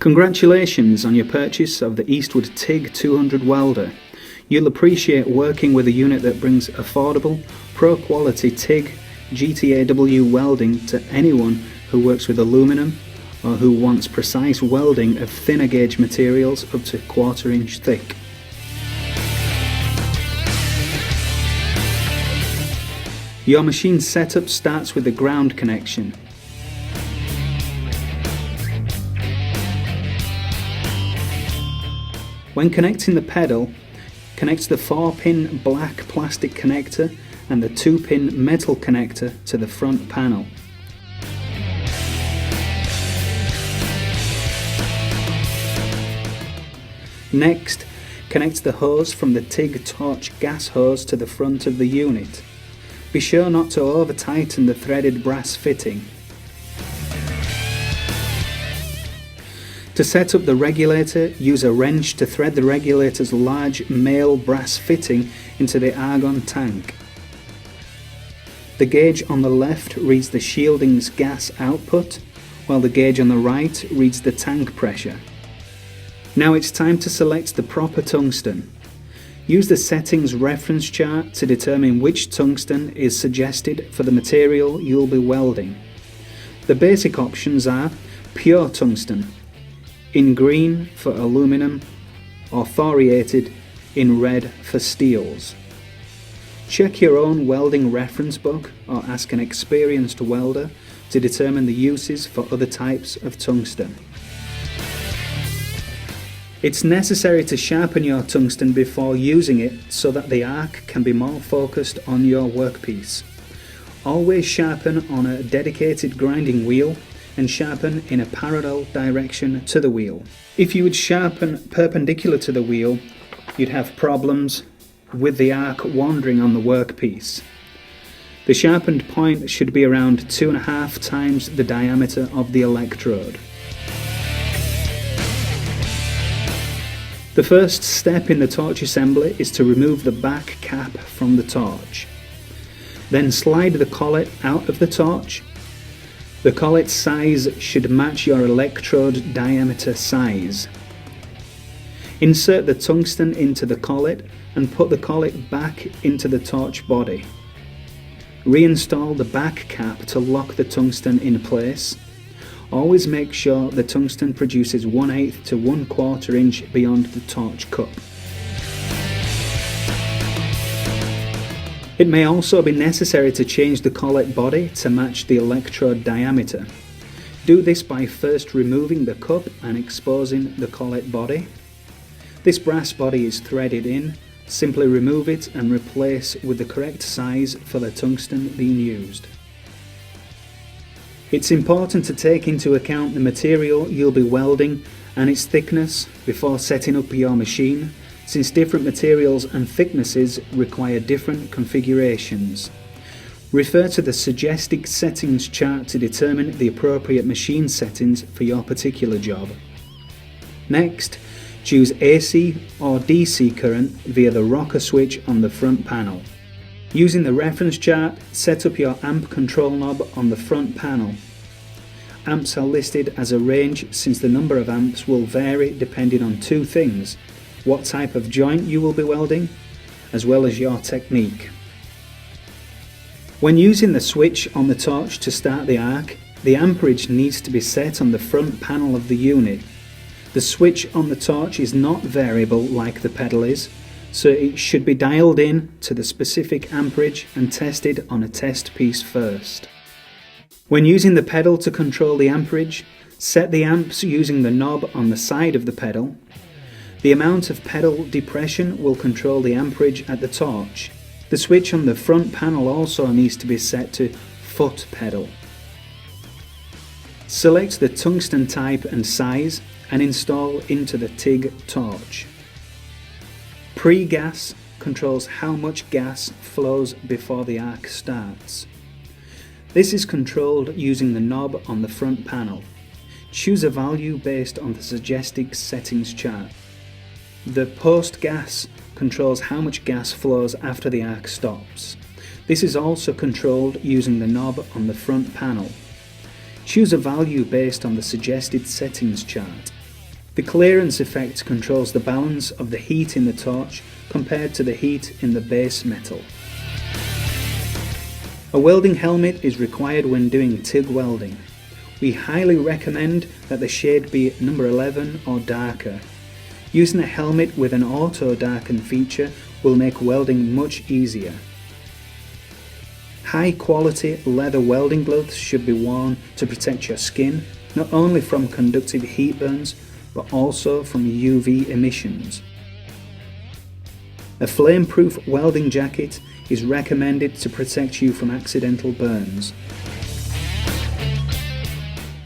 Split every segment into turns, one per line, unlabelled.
Congratulations on your purchase of the Eastwood TIG 200 welder. You'll appreciate working with a unit that brings affordable, pro-quality TIG GTAW welding to anyone who works with aluminum or who wants precise welding of thinner gauge materials up to 1/4 inch thick. Your machine setup starts with the ground connection. When connecting the pedal, connect the 4-pin black plastic connector and the 2-pin metal connector to the front panel. Next, connect the hose from the TIG torch gas hose to the front of the unit. Be sure not to over-tighten the threaded brass fitting. To set up the regulator, use a wrench to thread the regulator's large male brass fitting into the argon tank. The gauge on the left reads the shielding's gas output, while the gauge on the right reads the tank pressure. Now it's time to select the proper tungsten. Use the settings reference chart to determine which tungsten is suggested for the material you'll be welding. The basic options are pure tungsten, in green for aluminum, or thoriated in red for steels. Check your own welding reference book or ask an experienced welder to determine the uses for other types of tungsten. It's necessary to sharpen your tungsten before using it so that the arc can be more focused on your workpiece. Always sharpen on a dedicated grinding wheel and sharpen in a parallel direction to the wheel. If you would sharpen perpendicular to the wheel, you'd have problems with the arc wandering on the workpiece. The sharpened point should be around 2.5 times the diameter of the electrode. The first step in the torch assembly is to remove the back cap from the torch. Then slide the collet out of the torch. The collet size should match your electrode diameter size. Insert the tungsten into the collet and put the collet back into the torch body. Reinstall the back cap to lock the tungsten in place. Always make sure the tungsten produces 1/8 to 1/4 inch beyond the torch cup. It may also be necessary to change the collet body to match the electrode diameter. Do this by first removing the cup and exposing the collet body. This brass body is threaded in. Simply remove it and replace with the correct size for the tungsten being used. It's important to take into account the material you'll be welding and its thickness before setting up your machine, since different materials and thicknesses require different configurations. Refer to the suggested settings chart to determine the appropriate machine settings for your particular job. Next, choose AC or DC current via the rocker switch on the front panel. Using the reference chart, set up your amp control knob on the front panel. Amps are listed as a range since the number of amps will vary depending on two things: what type of joint you will be welding, as well as your technique. When using the switch on the torch to start the arc, the amperage needs to be set on the front panel of the unit. The switch on the torch is not variable like the pedal is, so it should be dialed in to the specific amperage and tested on a test piece first. When using the pedal to control the amperage, set the amps using the knob on the side of the pedal. The amount of pedal depression will control the amperage at the torch. The switch on the front panel also needs to be set to foot pedal. Select the tungsten type and size and install into the TIG torch. Pre-gas controls how much gas flows before the arc starts. This is controlled using the knob on the front panel. Choose a value based on the suggested settings chart. The post-gas controls how much gas flows after the arc stops. This is also controlled using the knob on the front panel. Choose a value based on the suggested settings chart. The clearance effect controls the balance of the heat in the torch compared to the heat in the base metal. A welding helmet is required when doing TIG welding. We highly recommend that the shade be number 11 or darker. Using a helmet with an auto darken feature will make welding much easier. High quality leather welding gloves should be worn to protect your skin, not only from conductive heat burns, but also from UV emissions. A flame-proof welding jacket is recommended to protect you from accidental burns.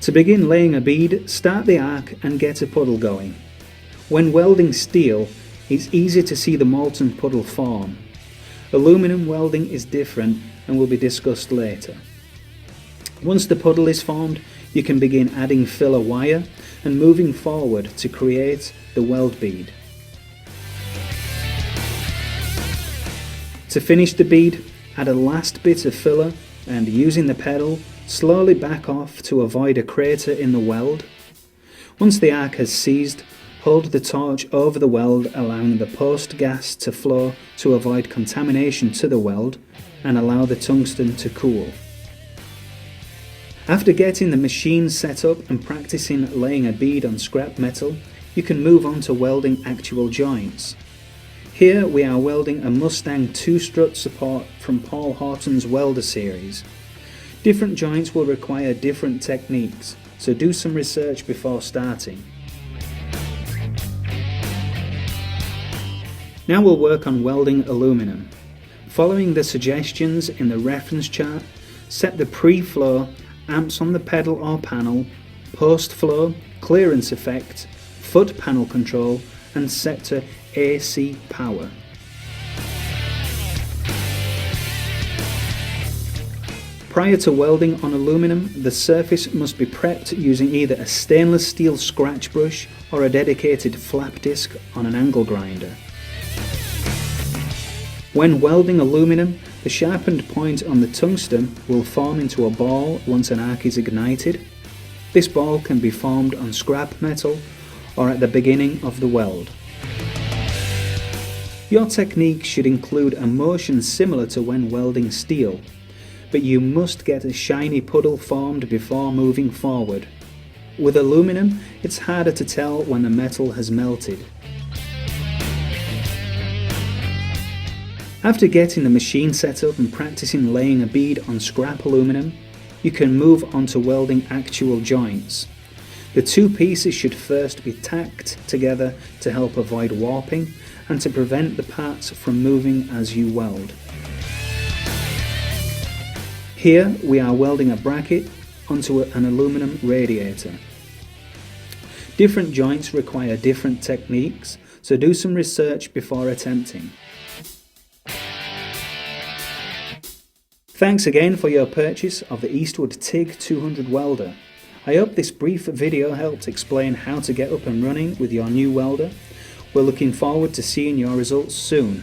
To begin laying a bead, start the arc and get a puddle going. When welding steel, it's easy to see the molten puddle form. Aluminum welding is different and will be discussed later. Once the puddle is formed, you can begin adding filler wire and moving forward to create the weld bead. To finish the bead, add a last bit of filler and, using the pedal, slowly back off to avoid a crater in the weld. Once the arc has seized, hold the torch over the weld, allowing the post gas to flow to avoid contamination to the weld and allow the tungsten to cool. After getting the machine set up and practicing laying a bead on scrap metal, you can move on to welding actual joints. Here we are welding a Mustang 2-strut support from Paul Horton's Welder series. Different joints will require different techniques, so do some research before starting. Now we'll work on welding aluminum. Following the suggestions in the reference chart, set the pre-flow, amps on the pedal or panel, post-flow, clearance effect, foot panel control, and set to AC power. Prior to welding on aluminum, the surface must be prepped using either a stainless steel scratch brush or a dedicated flap disc on an angle grinder. When welding aluminum, the sharpened point on the tungsten will form into a ball once an arc is ignited. This ball can be formed on scrap metal or at the beginning of the weld. Your technique should include a motion similar to when welding steel, but you must get a shiny puddle formed before moving forward. With aluminum, it's harder to tell when the metal has melted. After getting the machine set up and practicing laying a bead on scrap aluminum, you can move on to welding actual joints. The two pieces should first be tacked together to help avoid warping and to prevent the parts from moving as you weld. Here we are welding a bracket onto an aluminum radiator. Different joints require different techniques, so do some research before attempting. Thanks again for your purchase of the Eastwood TIG 200 welder. I hope this brief video helped explain how to get up and running with your new welder. We're looking forward to seeing your results soon.